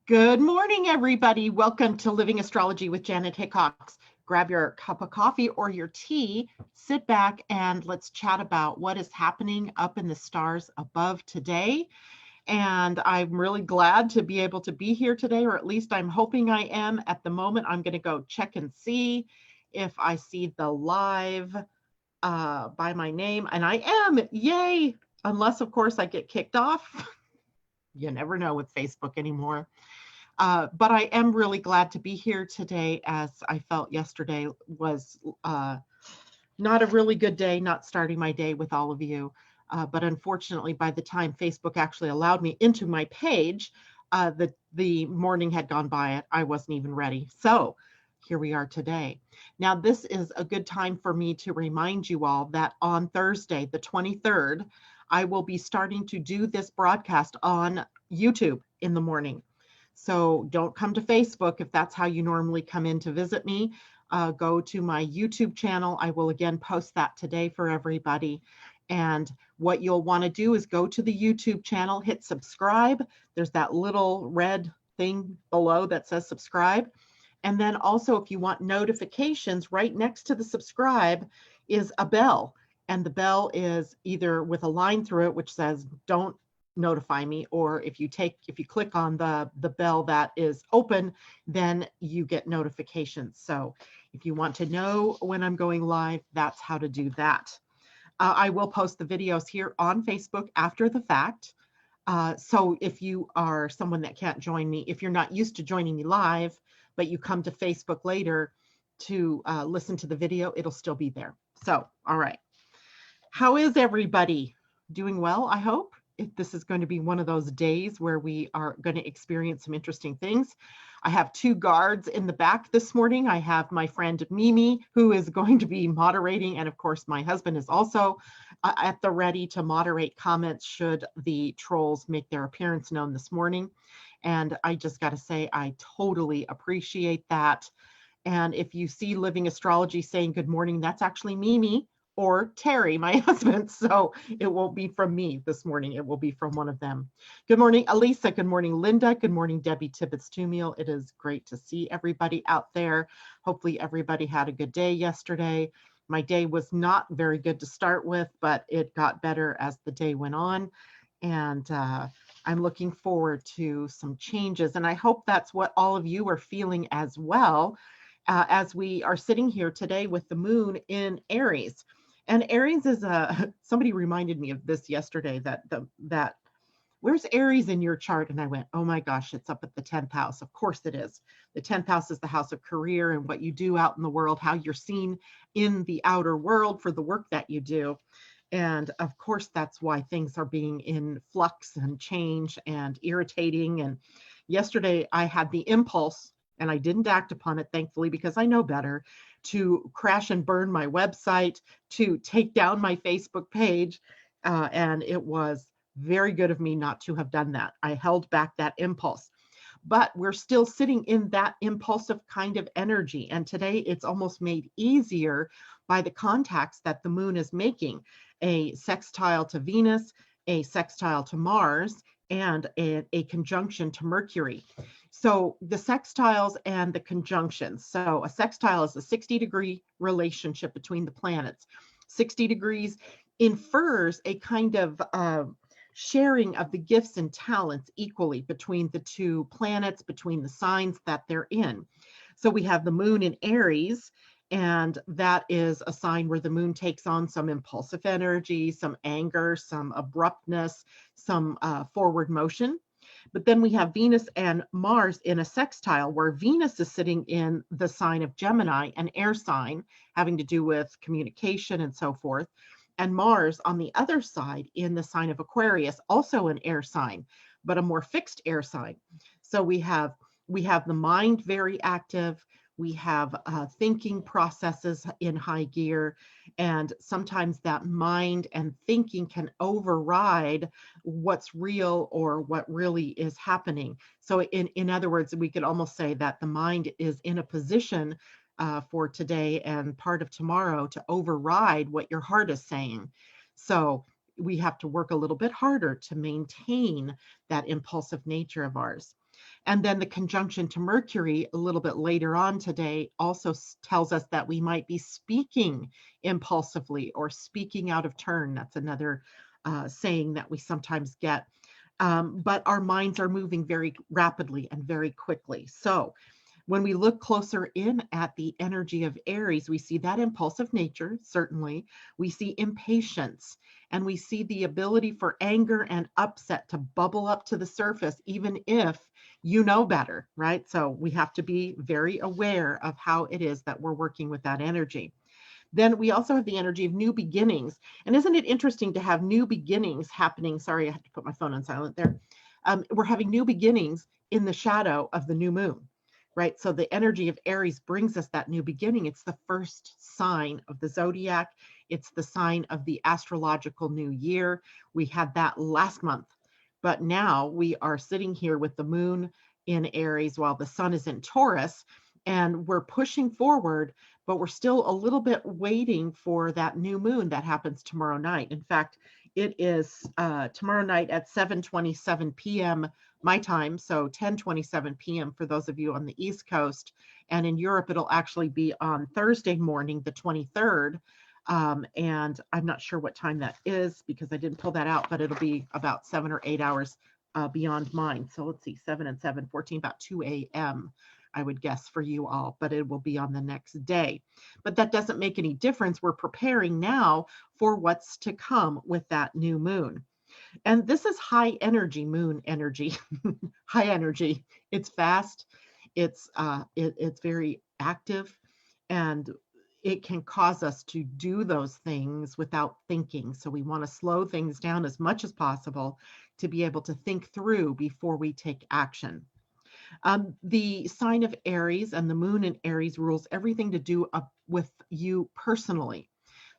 Good morning, everybody. Welcome to Living Astrology with Janet Hickox. Grab your cup of coffee or your tea, sit back, and let's chat about what is happening up in the stars above today. And I'm really glad to be able to be here today, or at least I'm hoping I am. At the moment, I'm going to go check and see if I see the live by my name. And I am, yay! Unless, of course, I get kicked off. You never know with Facebook anymore. But I am really glad to be here today, as I felt yesterday was not a really good day, not starting my day with all of you. But unfortunately, by the time Facebook actually allowed me into my page, the morning had gone by. I wasn't even ready. So here we are today. Now, this is a good time for me to remind you all that on Thursday, the 23rd, I will be starting to do this broadcast on YouTube in the morning. So don't come to Facebook if that's how you normally come in to visit me. Go to my YouTube channel. I will again post that today for everybody. And what you'll want to do is go to the YouTube channel, hit subscribe. There's that little red thing below that says subscribe. And then also, if you want notifications, right next to the subscribe is a bell. And the bell is either with a line through it, which says don't notify me, or if you click on the bell that is open, then you get notifications. So if you want to know when I'm going live, that's how to do that. I will post the videos here on Facebook after the fact. So if you are someone that can't join me, if you're not used to joining me live, but you come to Facebook later to listen to the video, it'll still be there. So, all right. How is everybody? Doing well, I hope. This is going to be one of those days where we are going to experience some interesting things. I have two guards in the back this morning. I have my friend Mimi, who is going to be moderating. And of course, my husband is also at the ready to moderate comments should the trolls make their appearance known this morning. And I just got to say, I totally appreciate that. And if you see Living Astrology saying good morning, that's actually Mimi or Terry, my husband. So it won't be from me this morning. It will be from one of them. Good morning, Elisa. Good morning, Linda. Good morning, Debbie Tibbetts-Tumiel. It is great to see everybody out there. Hopefully everybody had a good day yesterday. My day was not very good to start with, but it got better as the day went on. And I'm looking forward to some changes. And I hope that's what all of you are feeling as well, as we are sitting here today with the moon in Aries. And Aries is somebody reminded me of this yesterday, that where's Aries in your chart? And I went, oh my gosh, it's up at the 10th house. Of course it is. The 10th house is the house of career and what you do out in the world, how you're seen in the outer world for the work that you do. And of course, that's why things are being in flux and change and irritating. And yesterday I had the impulse, and I didn't act upon it, thankfully, because I know better, to crash and burn my website, to take down my Facebook page. And it was very good of me not to have done that. I held back that impulse. But we're still sitting in that impulsive kind of energy. And today it's almost made easier by the contacts that the moon is making. A sextile to Venus, a sextile to Mars, and a conjunction to Mercury. So the sextiles and the conjunctions. So a sextile is a 60-degree relationship between the planets. 60 degrees infers a kind of sharing of the gifts and talents equally between the two planets, between the signs that they're in. So we have the moon in Aries, and that is a sign where the moon takes on some impulsive energy, some anger, some abruptness, some forward motion. But then we have Venus and Mars in a sextile, where Venus is sitting in the sign of Gemini, an air sign having to do with communication and so forth. And Mars on the other side in the sign of Aquarius, also an air sign, but a more fixed air sign. So we have the mind very active. We have thinking processes in high gear, and sometimes that mind and thinking can override what's real or what really is happening. So in other words, we could almost say that the mind is in a position for today and part of tomorrow to override what your heart is saying. So we have to work a little bit harder to maintain that impulsive nature of ours. And then the conjunction to Mercury a little bit later on today also tells us that we might be speaking impulsively or speaking out of turn. That's another saying that we sometimes get. But our minds are moving very rapidly and very quickly. So when we look closer in at the energy of Aries, we see that impulsive nature, certainly. We see impatience, and we see the ability for anger and upset to bubble up to the surface, even if you know better, right? So we have to be very aware of how it is that we're working with that energy. Then we also have the energy of new beginnings. And isn't it interesting to have new beginnings happening? Sorry, I had to put my phone on silent there. We're having new beginnings in the shadow of the new moon, right? So the energy of Aries brings us that new beginning. It's the first sign of the zodiac. It's the sign of the astrological new year. We had that last month, but now we are sitting here with the moon in Aries while the sun is in Taurus, and we're pushing forward, but we're still a little bit waiting for that new moon that happens tomorrow night. In fact, it is tomorrow night at 7:27 p.m. my time, so 10:27 p.m. for those of you on the East Coast. And in Europe, it'll actually be on Thursday morning, the 23rd. And I'm not sure what time that is because I didn't pull that out, but it'll be about 7 or 8 hours beyond mine. So let's see, 7 and 7, 14, about 2 a.m. I would guess for you all, but it will be on the next day. But that doesn't make any difference. We're preparing now for what's to come with that new moon. And this is high energy moon energy, high energy. It's fast. It's very active, and it can cause us to do those things without thinking. So we want to slow things down as much as possible to be able to think through before we take action. The sign of Aries and the moon in Aries rules everything to do with you personally.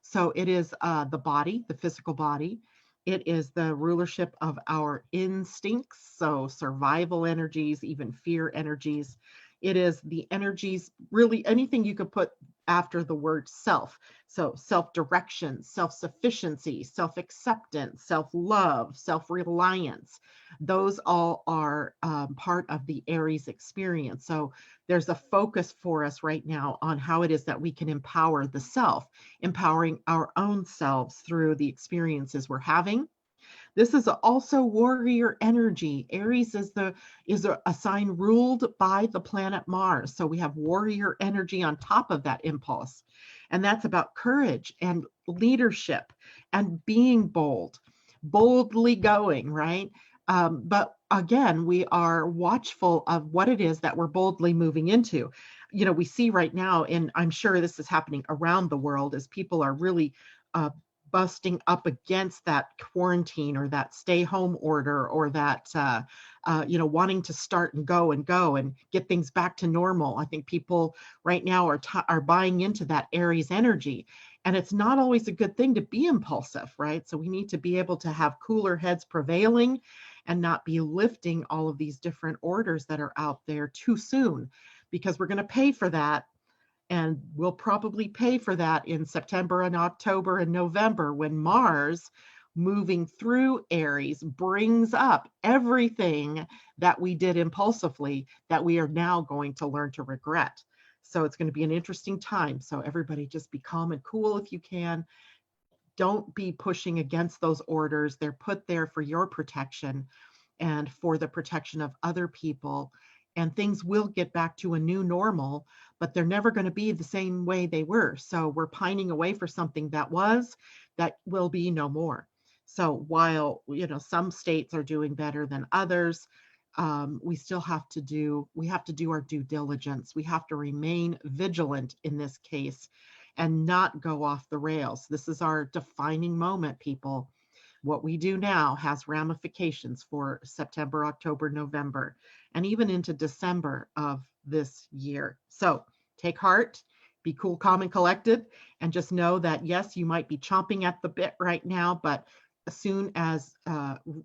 So it is the body, the physical body. It is the rulership of our instincts, so survival energies, even fear energies. It is the energies, really anything you could put after the word self. So self-direction, self-sufficiency, self-acceptance, self-love, self-reliance. Those all are part of the Aries experience. So there's a focus for us right now on how it is that we can empower the self, empowering our own selves through the experiences we're having. This is also warrior energy. Aries is a sign ruled by the planet Mars. So we have warrior energy on top of that impulse. And that's about courage and leadership and being bold, boldly going, right? But again, we are watchful of what it is that we're boldly moving into. You know, we see right now, and I'm sure this is happening around the world, as people are really busting up against that quarantine or that stay home order or that, wanting to start and go and get things back to normal. I think people right now are buying into that Aries energy. And it's not always a good thing to be impulsive, right? So we need to be able to have cooler heads prevailing and not be lifting all of these different orders that are out there too soon, because we're going to pay for that. And we'll probably pay for that in September and October and November when Mars moving through Aries brings up everything that we did impulsively that we are now going to learn to regret. So it's going to be an interesting time. So everybody just be calm and cool if you can. Don't be pushing against those orders. They're put there for your protection and for the protection of other people. And things will get back to a new normal, but they're never going to be the same way they were. So we're pining away for something that will be no more. So while, some states are doing better than others, we have to do our due diligence. We have to remain vigilant in this case and not go off the rails. This is our defining moment, people. What we do now has ramifications for September, October, November, and even into December of this year. So take heart, be cool, calm, and collected, and just know that, yes, you might be chomping at the bit right now, but as soon as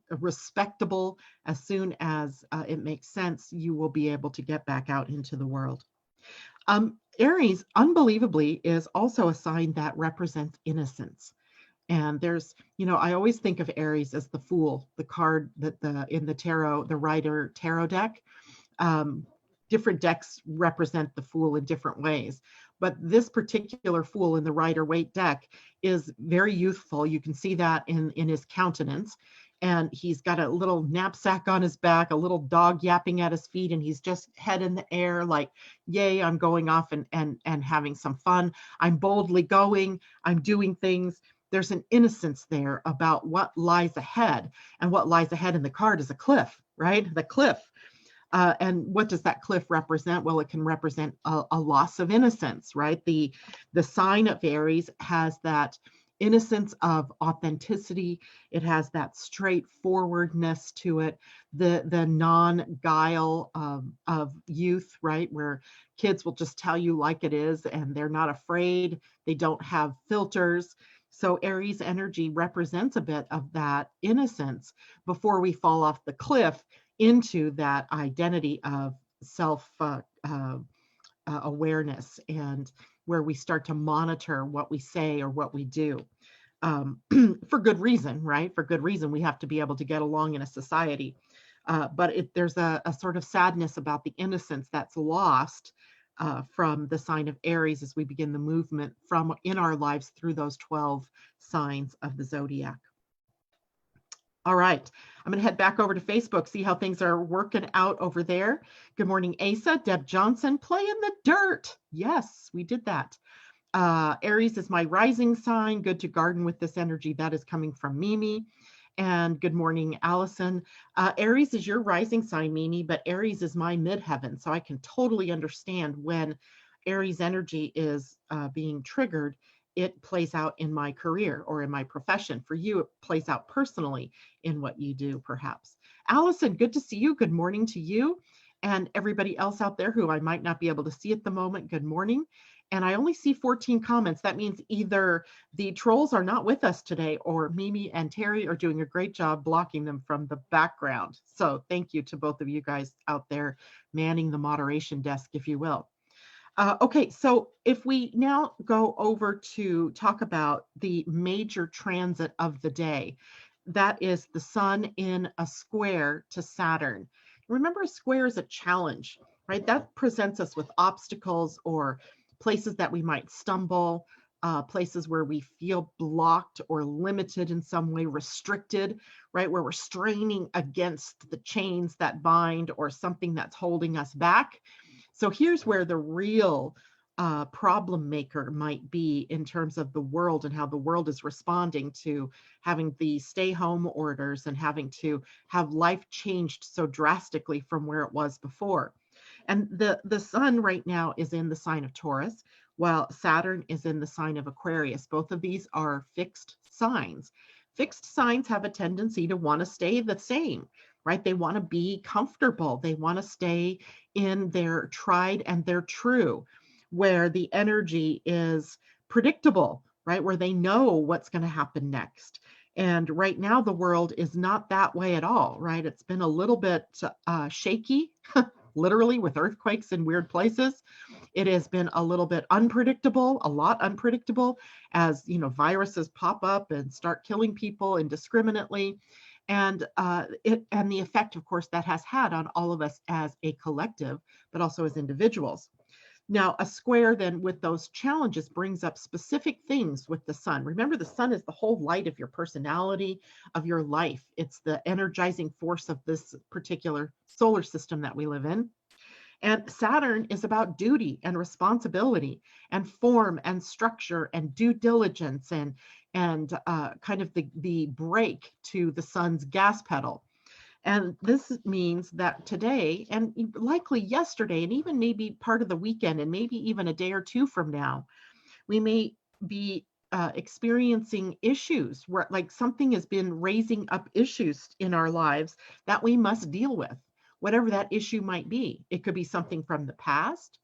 respectable, as soon as it makes sense, you will be able to get back out into the world. Aries, unbelievably, is also a sign that represents innocence. And there's, I always think of Aries as the Fool, the card that in the tarot, the Rider tarot deck. Different decks represent the Fool in different ways. But this particular Fool in the Rider-Waite deck is very youthful. You can see that in his countenance. And he's got a little knapsack on his back, a little dog yapping at his feet, and he's just head in the air like, yay, I'm going off and having some fun. I'm boldly going, I'm doing things. There's an innocence there about what lies ahead. And what lies ahead in the card is a cliff, right? The cliff. And what does that cliff represent? Well, it can represent a loss of innocence, right? The sign of Aries has that innocence of authenticity. It has that straightforwardness to it, the non-guile of youth, right? Where kids will just tell you like it is, and they're not afraid. They don't have filters. So Aries energy represents a bit of that innocence before we fall off the cliff into that identity of self awareness, and where we start to monitor what we say or what we do, for good reason, right? For good reason. We have to be able to get along in a society. But there's a sort of sadness about the innocence that's lost from the sign of Aries as we begin the movement from in our lives through those 12 signs of the zodiac. All right, I'm going to head back over to Facebook, see how things are working out over there. Good morning, Asa. Deb Johnson, play in the dirt. Yes, we did that. Aries is my rising sign. Good to garden with this energy. That is coming from Mimi. And good morning, Allison. Aries is your rising sign, Mimi, but Aries is my midheaven. So I can totally understand when Aries energy is being triggered. It plays out in my career or in my profession. For you, it plays out personally in what you do, perhaps. Allison, good to see you. Good morning to you. And everybody else out there who I might not be able to see at the moment, good morning. And I only see 14 comments. That means either the trolls are not with us today, or Mimi and Terry are doing a great job blocking them from the background. So thank you to both of you guys out there manning the moderation desk, if you will. Okay, so if we now go over to talk about the major transit of the day, that is the sun in a square to Saturn. Remember, a square is a challenge, right? That presents us with obstacles or places that we might stumble, places where we feel blocked or limited in some way, restricted, right? Where we're straining against the chains that bind or something that's holding us back. So here's where the real problem maker might be in terms of the world and how the world is responding to having the stay home orders and having to have life changed so drastically from where it was before. And the sun right now is in the sign of Taurus, while Saturn is in the sign of Aquarius. Both of these are fixed signs. Fixed signs have a tendency to want to stay the same, right? They want to be comfortable. They want to stay in their tried and their true, where the energy is predictable, right? Where they know what's going to happen next. And right now, the world is not that way at all, right? It's been a little bit shaky, literally, with earthquakes in weird places. It has been a little bit unpredictable, a lot unpredictable, as viruses pop up and start killing people indiscriminately. And the effect, of course, that has had on all of us as a collective, but also as individuals. Now, a square then with those challenges brings up specific things with the sun. Remember, the sun is the whole light of your personality, of your life. It's the energizing force of this particular solar system that we live in. And Saturn is about duty and responsibility and form and structure and due diligence and kind of the brake to the sun's gas pedal. And this means that today, and likely yesterday, and even maybe part of the weekend, and maybe even a day or two from now, we may be experiencing issues where like something has been raising up issues in our lives that we must deal with, whatever that issue might be. It could be something from the past,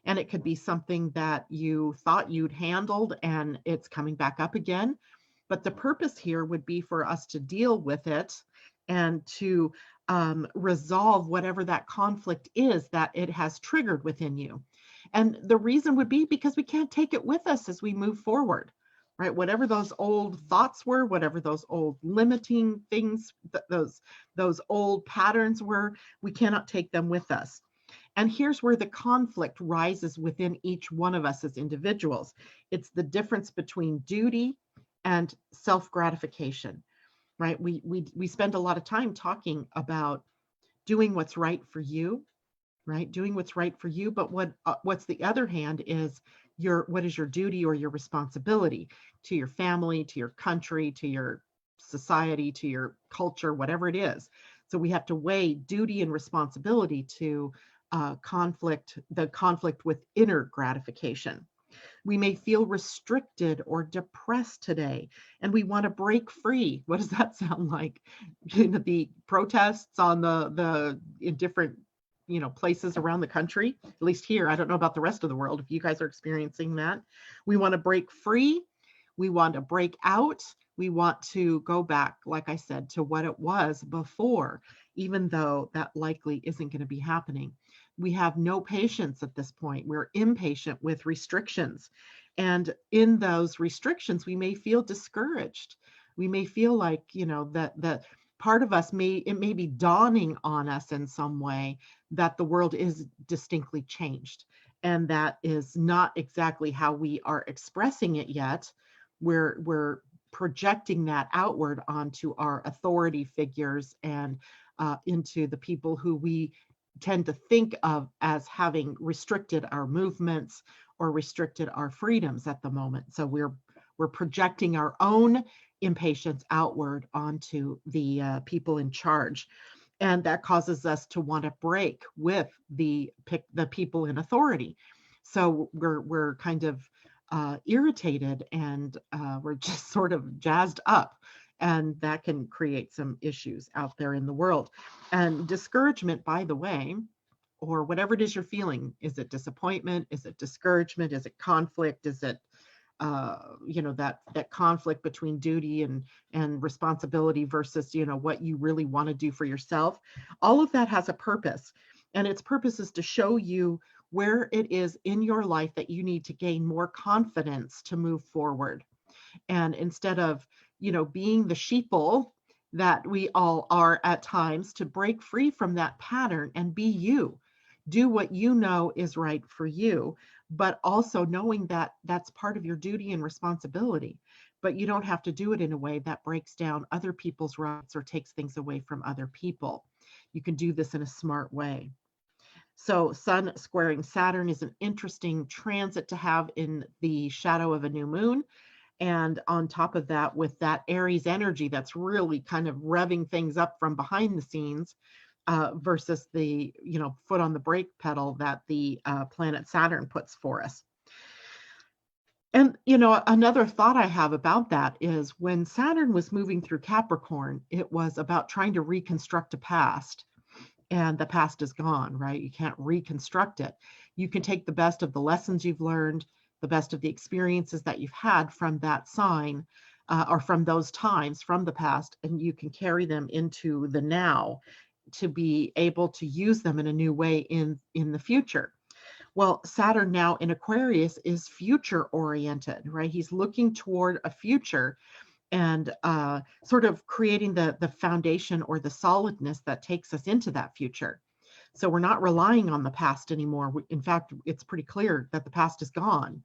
and it could be something that you thought you'd handled and it's coming back up again. But the purpose here would be for us to deal with it and to resolve whatever that conflict is that it has triggered within you. And the reason would be because we can't take it with us as we move forward. right? Whatever those old thoughts were, whatever those old limiting things, those old patterns were, we cannot take them with us. And here's where the conflict rises within each one of us as individuals. It's the difference between duty and self-gratification, right? We spend a lot of time talking about doing what's right for you, right? Doing what's right for you. But what's the other hand is what is your duty or your responsibility to your family, to your country, to your society, to your culture, whatever it is. So we have to weigh duty and responsibility to the conflict with inner gratification. We may feel restricted or depressed today, and we want to break free. What does that sound like? The protests on in different places around the country, at least here. I don't know about the rest of the world if you guys are experiencing that. We want to break free. We want to break out. We want to go back, like I said, to what it was before, even though that likely isn't going to be happening. We have no patience at this point. We're impatient with restrictions. And in those restrictions, we may feel discouraged. We may feel like, that part of us it may be dawning on us in some way that the world is distinctly changed. And that is not exactly how we are expressing it yet. We're projecting that outward onto our authority figures and into the people who we tend to think of as having restricted our movements or restricted our freedoms at the moment. So we're projecting our own impatience outward onto the people in charge. And that causes us to want to break with the people in authority. So we're kind of irritated, and we're just sort of jazzed up. And that can create some issues out there in the world. And discouragement, by the way, or whatever it is you're feeling, is it disappointment? Is it discouragement? Is it conflict? Is it that conflict between duty and responsibility versus what you really want to do for yourself? All of that has a purpose, and its purpose is to show you where it is in your life that you need to gain more confidence to move forward. And instead of being the sheeple that we all are at times, to break free from that pattern and be you. Do what you know is right for you, but also knowing that that's part of your duty and responsibility. But you don't have to do it in a way that breaks down other people's rights or takes things away from other people. You can do this in a smart way. So Sun squaring Saturn is an interesting transit to have in the shadow of a new moon. And on top of that, with that Aries energy that's really kind of revving things up from behind the scenes, versus the foot on the brake pedal that the planet Saturn puts for us. And another thought I have about that is when Saturn was moving through Capricorn, it was about trying to reconstruct a past. And the past is gone, right? You can't reconstruct it. You can take the best of the lessons you've learned, the best of the experiences that you've had from that sign, or from those times from the past, and you can carry them into the now to be able to use them in a new way in the future. Well, Saturn now in Aquarius is future oriented, right? He's looking toward a future and sort of creating the foundation or the solidness that takes us into that future. So we're not relying on the past anymore. In fact, it's pretty clear that the past is gone.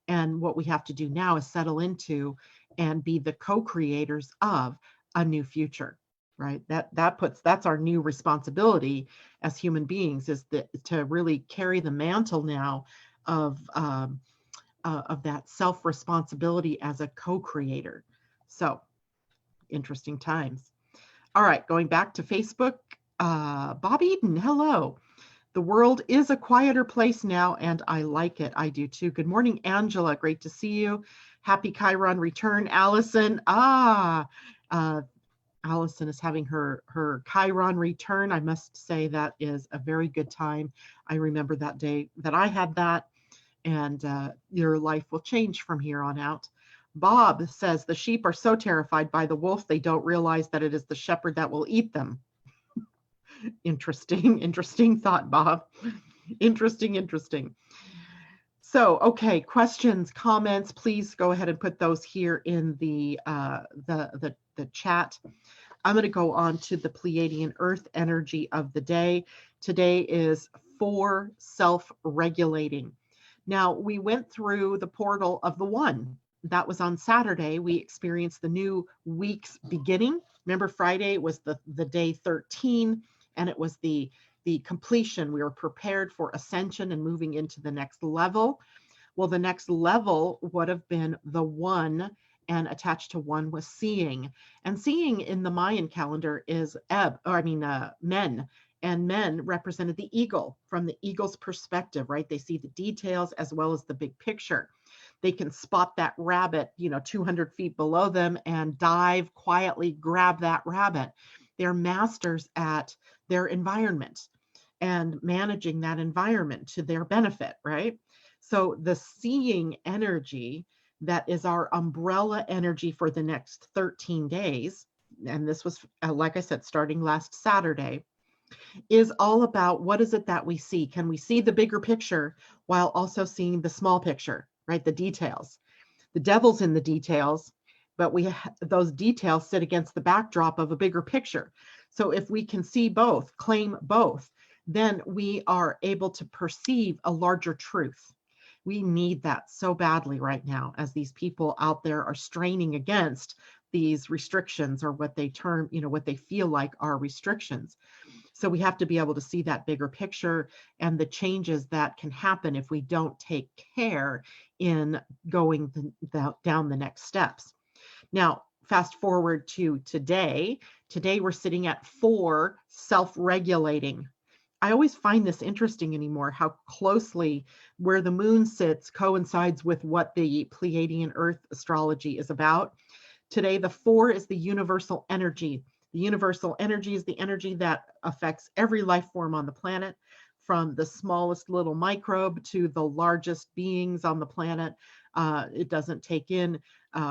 And what we have to do now is settle into and be the co-creators of a new future, right? That's our new responsibility as human beings, is to really carry the mantle now of that self-responsibility as a co-creator. So interesting times. All right, going back to Facebook, Bob Eden, hello. The world is a quieter place now, and I like it. I do too. Good morning, Angela. Great to see you. Happy Chiron return, Allison. Allison is having her Chiron return. I must say that is a very good time. I remember that day that I had that, and your life will change from here on out. Bob says the sheep are so terrified by the wolf, they don't realize that it is the shepherd that will eat them. Interesting thought, Bob. Interesting. Okay, questions, comments, please go ahead and put those here in the chat. I'm going to go on to the Pleiadian-Earth energy of the day. Today is 4 self-regulating. Now, we went through the portal of the 1. That was on Saturday. We experienced the new week's beginning. Remember, Friday was the day 13, and it was the completion. We were prepared for ascension and moving into the next level. Well, the next level would have been the 1, and attached to 1 was seeing. And seeing in the Mayan calendar is men. And men represented the eagle, from the eagle's perspective, right? They see the details as well as the big picture. They can spot that rabbit, 200 feet below them, and dive quietly, grab that rabbit. They're masters at their environment and managing that environment to their benefit, right? So the seeing energy, that is our umbrella energy for the next 13 days, and this was, like I said, starting last Saturday, is all about what is it that we see? Can we see the bigger picture while also seeing the small picture, right? The details. The devil's in the details, but those details sit against the backdrop of a bigger picture. So if we can see both, claim both, then we are able to perceive a larger truth. We need that so badly right now, as these people out there are straining against these restrictions, or what they term, what they feel like are restrictions. So we have to be able to see that bigger picture and the changes that can happen if we don't take care in going down the next steps. Now, fast forward to today. Today we're sitting at 4 self-regulating. I always find this interesting anymore, how closely where the moon sits coincides with what the Pleiadian-Earth astrology is about. Today, the 4 is the universal energy. The universal energy is the energy that affects every life form on the planet, from the smallest little microbe to the largest beings on the planet. It doesn't take in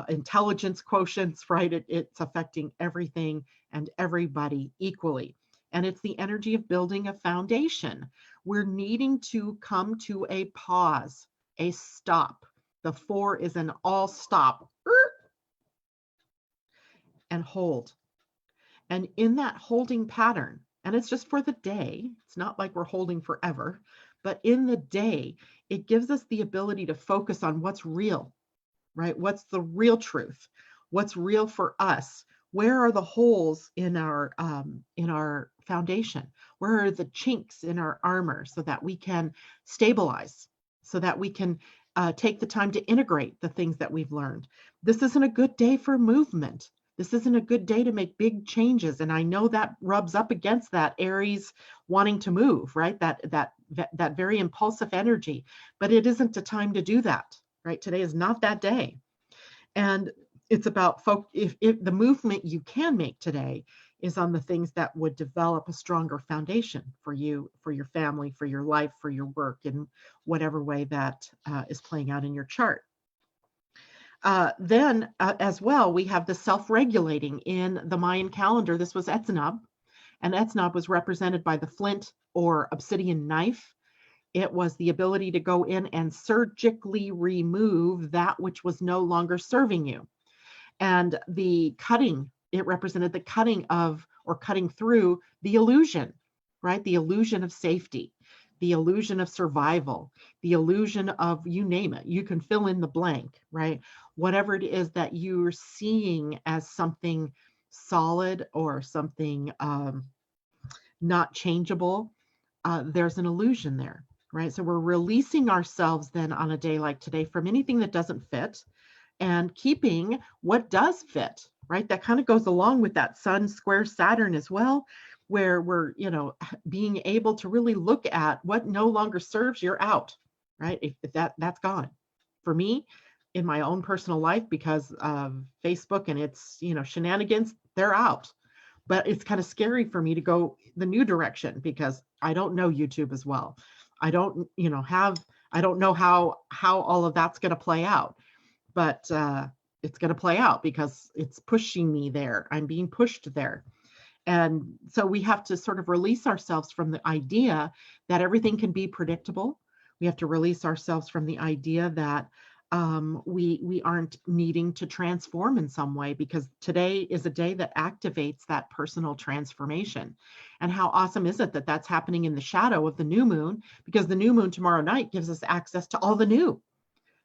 intelligence quotients, right? It's affecting everything and everybody equally. And it's the energy of building a foundation. We're needing to come to a pause, a stop. The 4 is an all stop, and hold. And in that holding pattern, and it's just for the day, it's not like we're holding forever, but in the day, it gives us the ability to focus on what's real, right? What's the real truth? What's real for us? Where are the holes in our foundation? Where are the chinks in our armor, so that we can stabilize, so that we can take the time to integrate the things that we've learned? This isn't a good day for movement. This isn't a good day to make big changes. And I know that rubs up against that Aries wanting to move, right? That very impulsive energy, but it isn't the time to do that, right? Today is not that day. And it's about if the movement you can make today is on the things that would develop a stronger foundation for you, for your family, for your life, for your work, in whatever way that is playing out in your chart. Then as well, we have the self-regulating in the Mayan calendar. This was Etznab, and Etznab was represented by the flint or obsidian knife. It was the ability to go in and surgically remove that which was no longer serving you. And the cutting, it represented the cutting of, or cutting through, the illusion, right? The illusion of safety, the illusion of survival, the illusion of, you name it, you can fill in the blank, right? Whatever it is that you're seeing as something solid or something not changeable, there's an illusion there, right? So we're releasing ourselves then on a day like today from anything that doesn't fit, and keeping what does fit, right? That kind of goes along with that Sun square Saturn as well, where we're, being able to really look at what no longer serves, you're out, right? If that's gone. For me, in my own personal life, because of Facebook and its, shenanigans, they're out. But it's kind of scary for me to go the new direction, because I don't know YouTube as well. I don't, I don't know how all of that's going to play out, but it's going to play out because it's pushing me there. I'm being pushed there. And so we have to sort of release ourselves from the idea that everything can be predictable. We have to release ourselves from the idea that we aren't needing to transform in some way, because today is a day that activates that personal transformation. And how awesome is it that that's happening in the shadow of the new moon? Because the new moon tomorrow night gives us access to all the new,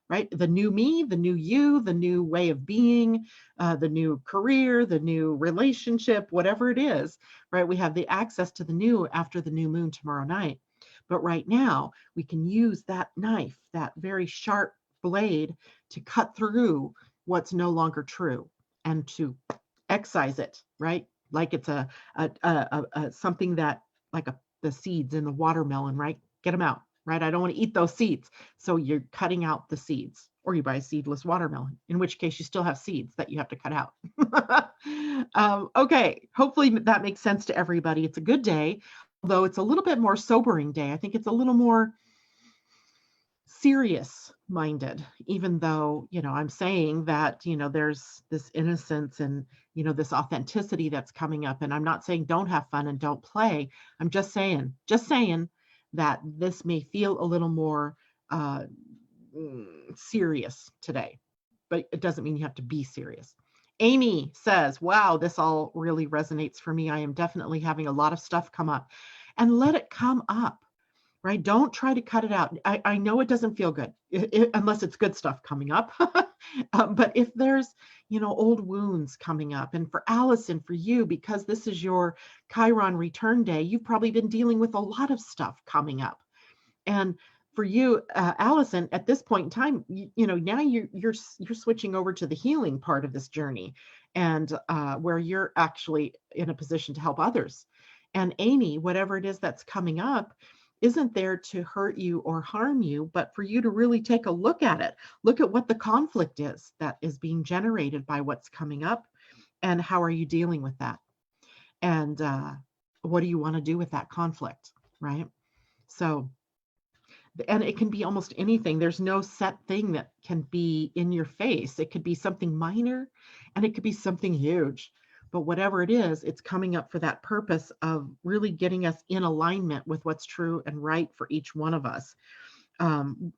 right? The new me, the new you, the new way of being, the new career, the new relationship, whatever it is, right? We have the access to the new after the new moon tomorrow night. But right now, we can use that knife, that very sharp blade, to cut through what's no longer true and to excise it, right? Like it's a something that, like the seeds in the watermelon, right? Get them out, right? I don't want to eat those seeds. So you're cutting out the seeds, or you buy a seedless watermelon, in which case you still have seeds that you have to cut out. Okay, hopefully that makes sense to everybody. It's a good day, although it's a little bit more sobering day. I think it's a little more serious minded, even though, I'm saying that, there's this innocence and, this authenticity that's coming up. And I'm not saying don't have fun and don't play. I'm just saying that this may feel a little more serious today, but it doesn't mean you have to be serious. Amy says, wow, this all really resonates for me. I am definitely having a lot of stuff come up, and let it come up. Right? Don't try to cut it out. I know it doesn't feel good unless it's good stuff coming up. But if there's, old wounds coming up, and for Allison, for you, because this is your Chiron return day, you've probably been dealing with a lot of stuff coming up. And for you, Allison, at this point in time, now you're switching over to the healing part of this journey, and where you're actually in a position to help others. And Amy, whatever it is that's coming up, isn't there to hurt you or harm you, but for you to really take a look at it. Look at what the conflict is that is being generated by what's coming up, and how are you dealing with that? And what do you want to do with that conflict, right? So, and it can be almost anything. There's no set thing that can be in your face. It could be something minor, and it could be something huge. But whatever it is, it's coming up for that purpose of really getting us in alignment with what's true and right for each one of us.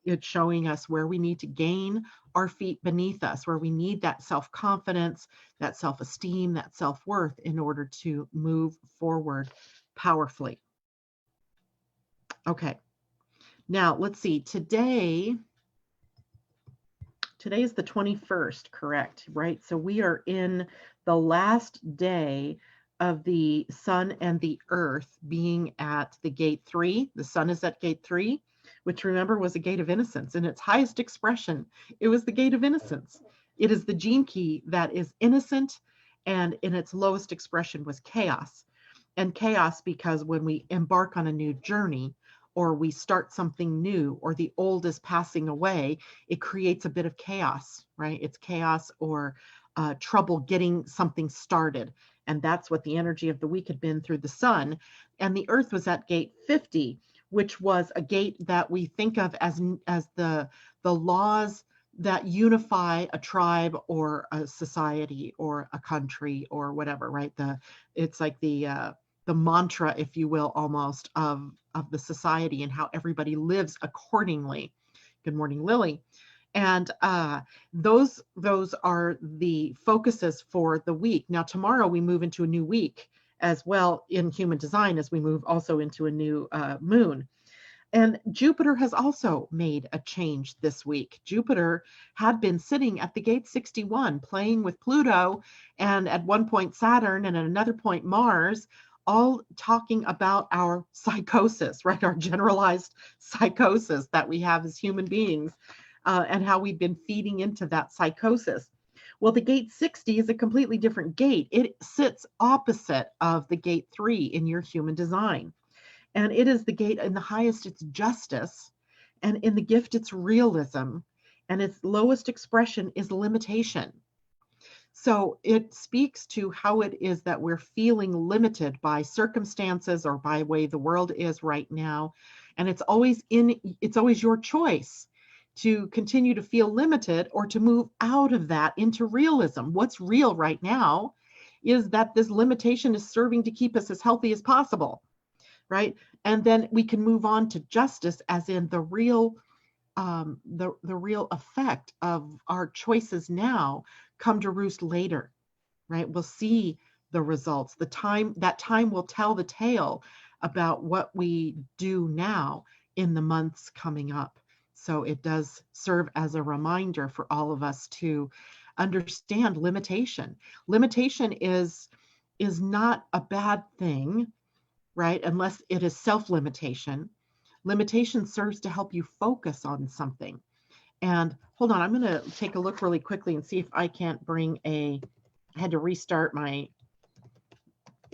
It's showing us where we need to gain our feet beneath us, where we need that self-confidence, that self-esteem, that self-worth in order to move forward powerfully. Okay. Now, let's see. Today is the 21st, correct? Right? So we are in the last day of the sun and the earth being at the gate 3. The sun is at gate 3, which, remember, was a gate of innocence. In its highest expression, it was the gate of innocence. It is the gene key that is innocent, and in its lowest expression was chaos. And chaos because when we embark on a new journey, or we start something new, or the old is passing away, it creates a bit of chaos, right? It's chaos or trouble getting something started. And that's what the energy of the week had been through the sun. And the earth was at gate 50, which was a gate that we think of as the laws that unify a tribe or a society or a country or whatever, right? It's like the mantra, if you will, almost of the society, and how everybody lives accordingly. Good morning, Lily. And those are the focuses for the week. Now, tomorrow we move into a new week as well in human design, as we move also into a new moon. And Jupiter has also made a change this week. Jupiter had been sitting at the gate 61, playing with Pluto, and at one point Saturn, and at another point Mars, all talking about our psychosis, right? Our generalized psychosis that we have as human beings, and how we've been feeding into that psychosis. Well, the gate 60 is a completely different gate. It sits opposite of the gate 3 in your human design. And it is the gate in the highest, it's justice. And in the gift, it's realism. And its lowest expression is limitation. So it speaks to how it is that we're feeling limited by circumstances or by the way the world is right now. And it's always your choice to continue to feel limited or to move out of that into realism. What's real right now is that this limitation is serving to keep us as healthy as possible. right? And then we can move on to justice, as in the real the real effect of our choices now come to roost later, right? We'll see the results. That time will tell the tale about what we do now in the months coming up. So it does serve as a reminder for all of us to understand limitation. Limitation is not a bad thing, right? Unless it is self-limitation. Limitation serves to help you focus on something. And hold on, I'm going to take a look really quickly and see if I can't bring I had to restart my,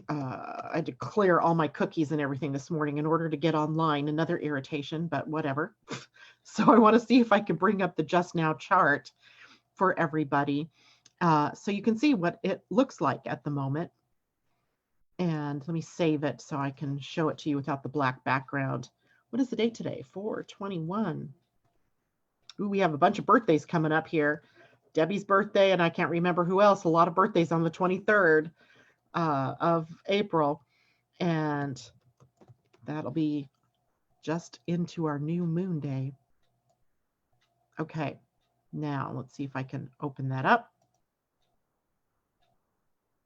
I had to clear all my cookies and everything this morning in order to get online. Another irritation, but whatever. So I want to see if I can bring up the just now chart for everybody. So you can see what it looks like at the moment. And let me save it so I can show it to you without the black background. What is the date today? 4/21. Ooh, we have a bunch of birthdays coming up here. Debbie's birthday, and I can't remember who else. A lot of birthdays on the 23rd of April. And that'll be just into our new moon day. Okay, now let's see if I can open that up.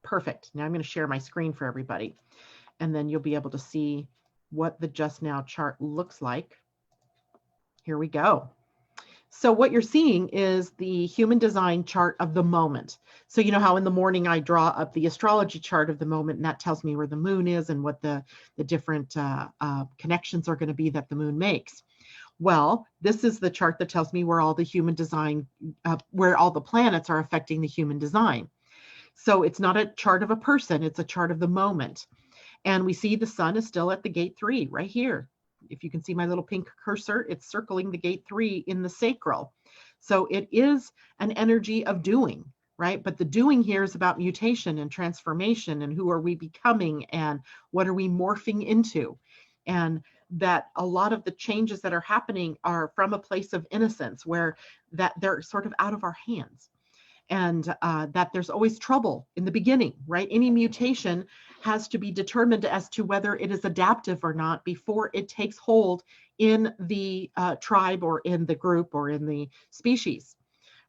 Perfect. Now I'm going to share my screen for everybody, and then you'll be able to see what the just now chart looks like. Here we go. So what you're seeing is the human design chart of the moment. So you know how in the morning I draw up the astrology chart of the moment, and that tells me where the moon is and what the different connections are going to be that the moon makes. Well, this is the chart that tells me where all the human design, where all the planets are affecting the human design. So it's not a chart of a person, it's a chart of the moment. And we see the sun is still at the gate 3 right here. If you can see my little pink cursor, it's circling the gate 3 in the sacral. So it is an energy of doing, right? But the doing here is about mutation and transformation, and who are we becoming and what are we morphing into? And that a lot of the changes that are happening are from a place of innocence, where that they're sort of out of our hands. And that there's always trouble in the beginning, right? Any mutation has to be determined as to whether it is adaptive or not before it takes hold in the tribe or in the group or in the species,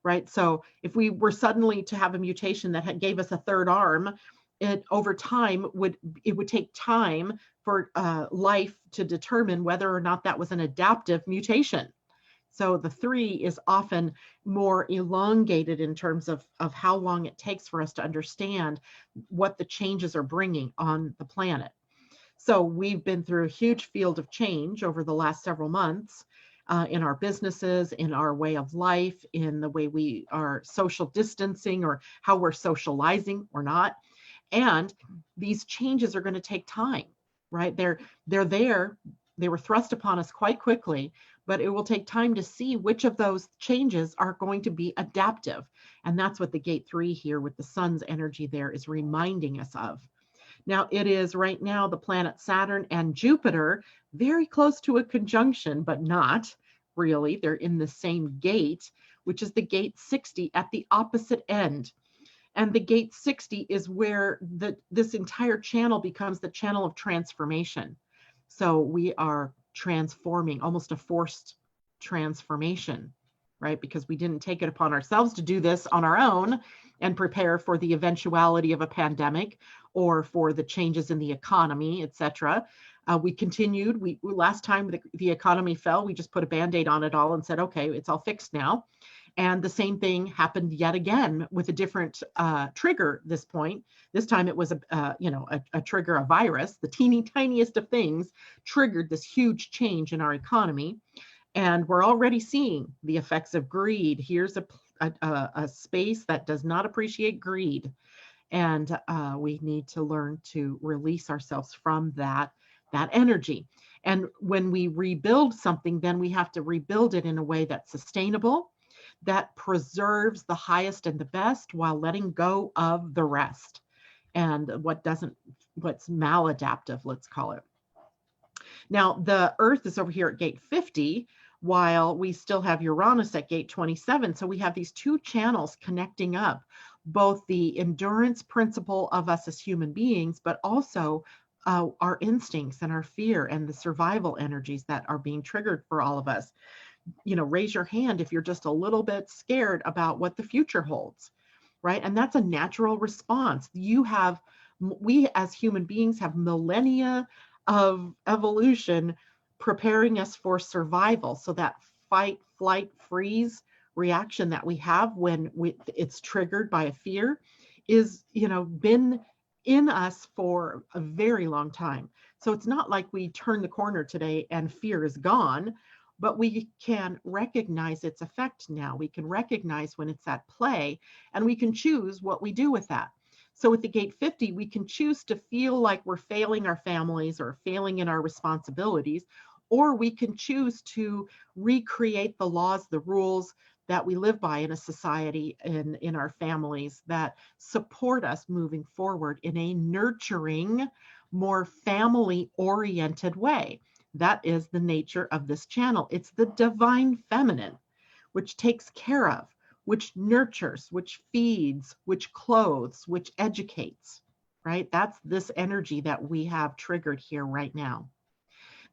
right? So if we were suddenly to have a mutation that gave us a third arm, it over time would take time for life to determine whether or not that was an adaptive mutation. So the 3 is often more elongated in terms of how long it takes for us to understand what the changes are bringing on the planet. So we've been through a huge field of change over the last several months in our businesses, in our way of life, in the way we are social distancing or how we're socializing or not. And these changes are going to take time, right? They're there. They were thrust upon us quite quickly, but it will take time to see which of those changes are going to be adaptive. And that's what the gate 3 here with the sun's energy there is reminding us of. Now it is right now the planet Saturn and Jupiter very close to a conjunction, but not really. They're in the same gate, which is the gate 60 at the opposite end. And the gate 60 is where this entire channel becomes the channel of transformation. So we are transforming, almost a forced transformation, right? Because we didn't take it upon ourselves to do this on our own and prepare for the eventuality of a pandemic or for the changes in the economy, etc. We continued. Last time the economy fell, we just put a Band-Aid on it all and said, okay, it's all fixed now. And the same thing happened yet again with a different trigger this point. This time it was a trigger, a virus. The teeny tiniest of things triggered this huge change in our economy. And we're already seeing the effects of greed. Here's a space that does not appreciate greed. And we need to learn to release ourselves from that energy. And when we rebuild something, then we have to rebuild it in a way that's sustainable, that preserves the highest and the best while letting go of the rest and what's maladaptive, let's call it. Now, the Earth is over here at gate 50, while we still have Uranus at gate 27. So we have these two channels connecting up, both the endurance principle of us as human beings, but also our instincts and our fear and the survival energies that are being triggered for all of us. Raise your hand if you're just a little bit scared about what the future holds, right? And that's a natural response. We as human beings have millennia of evolution preparing us for survival. So that fight, flight, freeze reaction that we have when it's triggered by a fear is, been in us for a very long time. So it's not like we turn the corner today and fear is gone, but we can recognize its effect now. We can recognize when it's at play, and we can choose what we do with that. So with the gate 50, we can choose to feel like we're failing our families or failing in our responsibilities, or we can choose to recreate the laws, the rules that we live by in a society, in our families, that support us moving forward in a nurturing, more family-oriented way. That is the nature of this channel. It's the divine feminine, which takes care of, which nurtures, which feeds, which clothes, which educates, right? That's this energy that we have triggered here right now.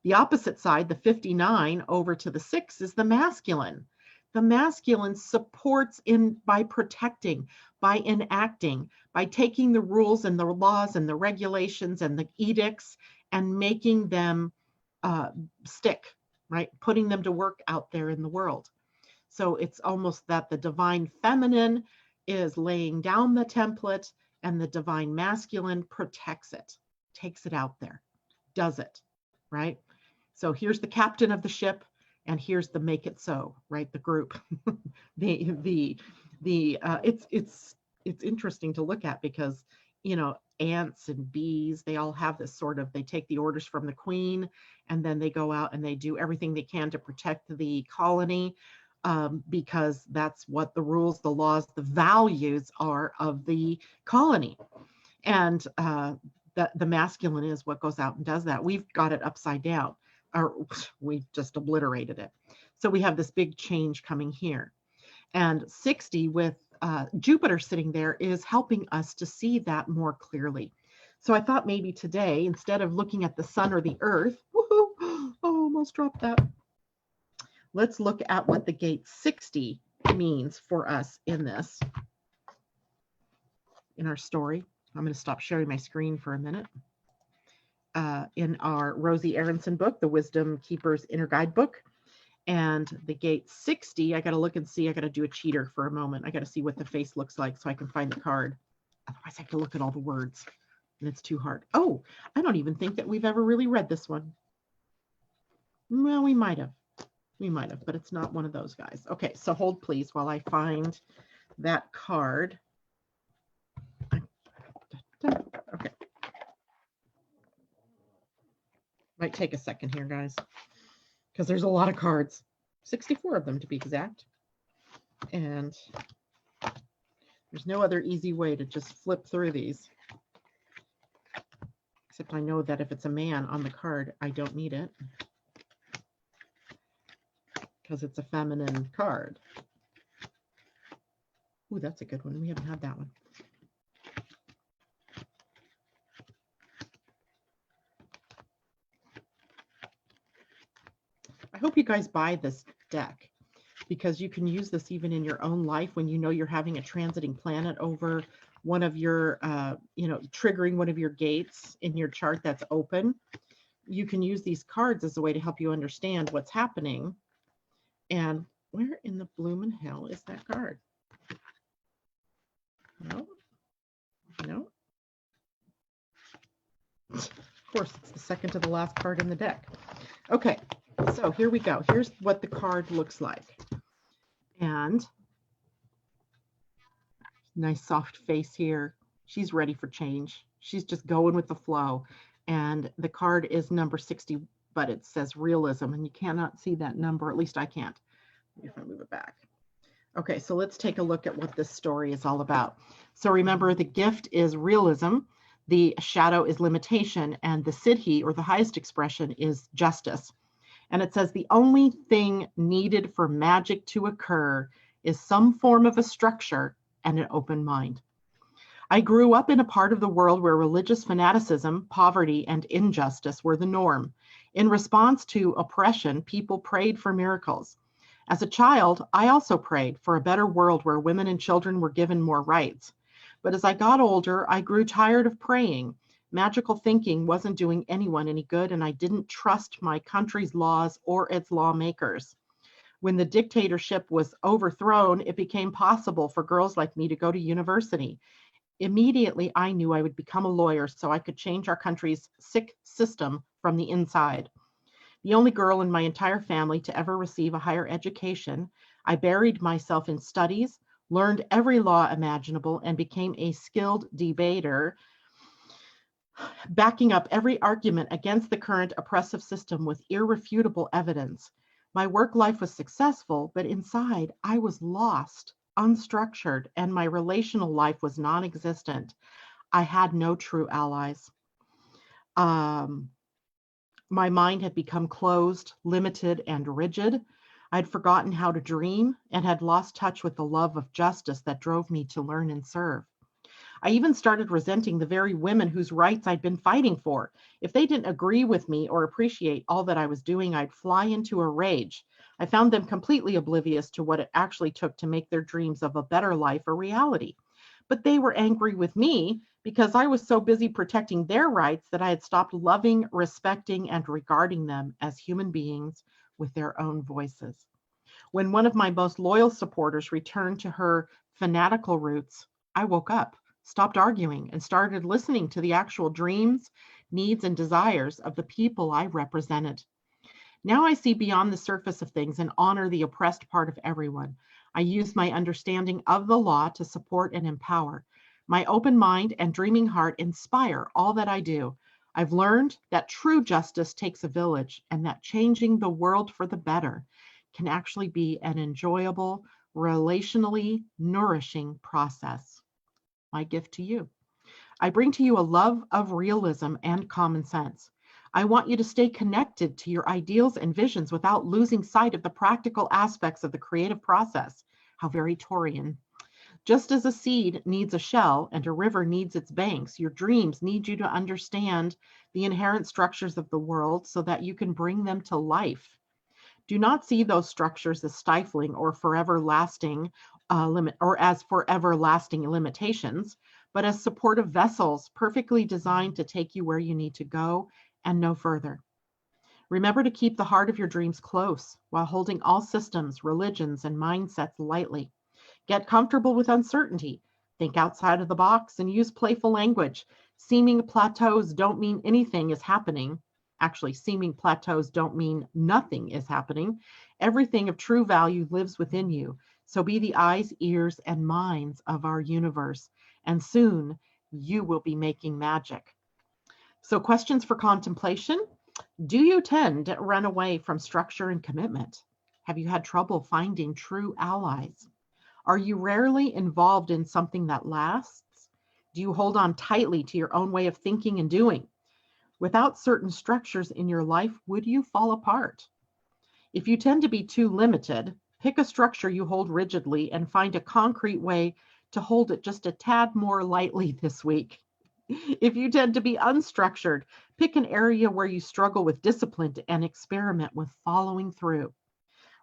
The opposite side, the 59 over to the 6, is the masculine. The masculine supports by protecting, by enacting, by taking the rules and the laws and the regulations and the edicts and making them stick, right? Putting them to work out there in the world. So it's almost that the divine feminine is laying down the template and the divine masculine protects it, takes it out there, does it, right? So here's the captain of the ship and here's the make it so, right? The group. It's interesting to look at because, ants and bees, they all have this they take the orders from the queen and then they go out and they do everything they can to protect the colony, because that's what the rules, the laws, the values are of the colony. And the masculine is what goes out and does that. We've got it upside down, or we just obliterated it. So we have this big change coming here. And 60 with Jupiter sitting there is helping us to see that more clearly. So I thought maybe today, instead of looking at the sun or the earth, woohoo, oh, almost dropped that. Let's look at what the gate 60 means for us in our story. I'm going to stop sharing my screen for a minute. In our Rosie Aronson book, The Wisdom Keeper's Inner Guidebook, and the gate 60, I got to look and see. I got to do a cheater for a moment. I got to see what the face looks like so I can find the card. Otherwise, I have to look at all the words, and it's too hard. Oh, I don't even think that we've ever really read this one. Well, we might have. But it's not one of those guys. Okay, so hold please while I find that card. Okay. Might take a second here, guys, because there's a lot of cards. 64 of them to be exact. And there's no other easy way to just flip through these. Except I know that if it's a man on the card, I don't need it, because it's a feminine card. Ooh, that's a good one. We haven't had that one. I hope you guys buy this deck, because you can use this even in your own life when you know you're having a transiting planet over one of your, triggering one of your gates in your chart that's open. You can use these cards as a way to help you understand what's happening. And where in the bloomin' hell is that card? No. Of course, it's the second to the last card in the deck. Okay, so here we go. Here's what the card looks like. And nice soft face here. She's ready for change. She's just going with the flow. And the card is number 60, but it says realism, and you cannot see that number. At least I can't. If I move it back. Okay, so let's take a look at what this story is all about. So remember, the gift is realism, the shadow is limitation, and the siddhi, or the highest expression, is justice. And it says the only thing needed for magic to occur is some form of a structure and an open mind. I grew up in a part of the world where religious fanaticism, poverty, and injustice were the norm. In response to oppression, people prayed for miracles. As a child, I also prayed for a better world where women and children were given more rights. But as I got older, I grew tired of praying. Magical thinking wasn't doing anyone any good, and I didn't trust my country's laws or its lawmakers. When the dictatorship was overthrown, it became possible for girls like me to go to university. Immediately, I knew I would become a lawyer so I could change our country's sick system from the inside. The only girl in my entire family to ever receive a higher education, I buried myself in studies, learned every law imaginable, and became a skilled debater, backing up every argument against the current oppressive system with irrefutable evidence. My work life was successful, but inside I was lost, unstructured, and my relational life was non existent. I had no true allies. Um, my mind had become closed, limited, and rigid. I'd forgotten how to dream and had lost touch with the love of justice that drove me to learn and serve. I even started resenting the very women whose rights I'd been fighting for. If they didn't agree with me or appreciate all that I was doing, I'd fly into a rage. I found them completely oblivious to what it actually took to make their dreams of a better life a reality. But they were angry with me because I was so busy protecting their rights that I had stopped loving, respecting, and regarding them as human beings with their own voices. When one of my most loyal supporters returned to her fanatical roots, I woke up, stopped arguing, and started listening to the actual dreams, needs, and desires of the people I represented. Now I see beyond the surface of things and honor the oppressed part of everyone. I use my understanding of the law to support and empower. My open mind and dreaming heart inspire all that I do. I've learned that true justice takes a village and that changing the world for the better can actually be an enjoyable, relationally nourishing process. My gift to you. I bring to you a love of realism and common sense. I want you to stay connected to your ideals and visions without losing sight of the practical aspects of the creative process. How very Taurian. Just as a seed needs a shell and a river needs its banks, your dreams need you to understand the inherent structures of the world so that you can bring them to life. Do not see those structures as stifling or forever lasting as forever lasting limitations, but as supportive vessels perfectly designed to take you where you need to go and no further. Remember to keep the heart of your dreams close while holding all systems, religions, and mindsets lightly. Get comfortable with uncertainty. Think outside of the box and use playful language. Seeming plateaus don't mean anything is happening. Actually, seeming plateaus don't mean nothing is happening. Everything of true value lives within you. So be the eyes, ears, and minds of our universe. And soon you will be making magic. So, questions for contemplation. Do you tend to run away from structure and commitment? Have you had trouble finding true allies? Are you rarely involved in something that lasts? Do you hold on tightly to your own way of thinking and doing? Without certain structures in your life, would you fall apart? If you tend to be too limited, pick a structure you hold rigidly and find a concrete way to hold it just a tad more lightly this week. If you tend to be unstructured, pick an area where you struggle with discipline and experiment with following through.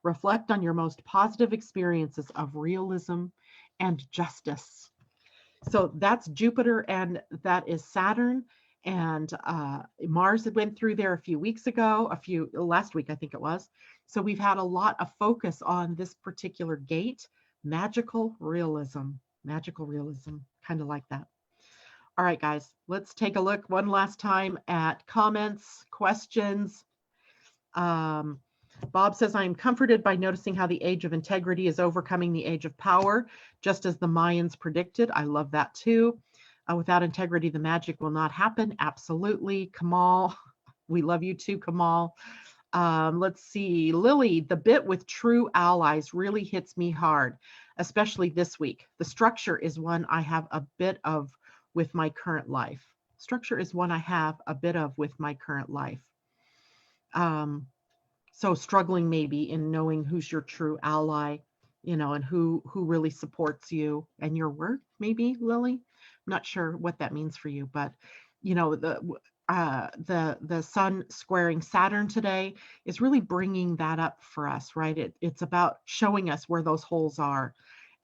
Reflect on your most positive experiences of realism and justice. So that's Jupiter and that is Saturn. And Mars went through there a few weeks ago, last week, I think it was. So we've had a lot of focus on this particular gate, magical realism, kind of like that. All right, guys, let's take a look one last time at comments, questions. Bob says, I am comforted by noticing how the age of integrity is overcoming the age of power, just as the Mayans predicted. I love that too. Without integrity, the magic will not happen. Absolutely. Kamal, we love you too, Kamal. Let's see. Lily, the bit with true allies really hits me hard, especially this week. The structure is one I have a bit of with my current life. Structure is one I have a bit of with my current life. So struggling maybe in knowing who's your true ally, and who really supports you and your work, maybe, Lily. not sure what that means for you, but you know, the sun squaring Saturn today is really bringing that up for us, right? It's about showing us where those holes are,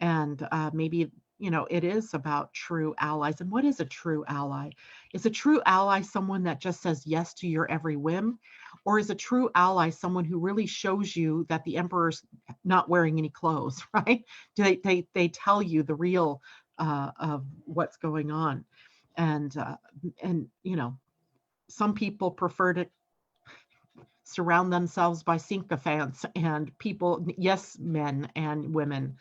and maybe, you know, it is about true allies. And what is a true ally? Is a true ally someone that just says yes to your every whim, or is a true ally someone who really shows you that the emperor's not wearing any clothes, right? They tell you the real of what's going on, and you know, some people prefer to surround themselves by sycophants and people, yes, men and women,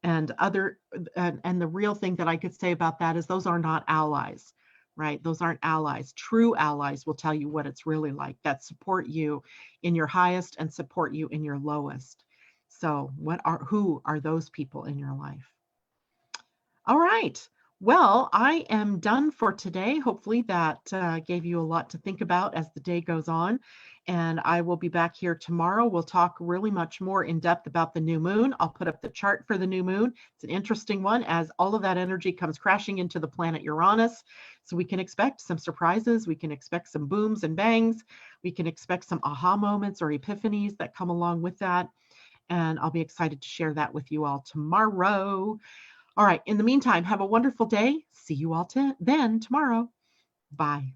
and other, and the real thing that I could say about that is those are not allies, right? Those aren't allies. True allies will tell you what it's really like, that support you in your highest and support you in your lowest. So who are those people in your life? All right. Well, I am done for today. Hopefully that gave you a lot to think about as the day goes on. And I will be back here tomorrow. We'll talk really much more in depth about the new moon. I'll put up the chart for the new moon. It's an interesting one as all of that energy comes crashing into the planet Uranus. So we can expect some surprises. We can expect some booms and bangs. We can expect some aha moments or epiphanies that come along with that. And I'll be excited to share that with you all tomorrow. All right. In the meantime, have a wonderful day. See you all then tomorrow. Bye.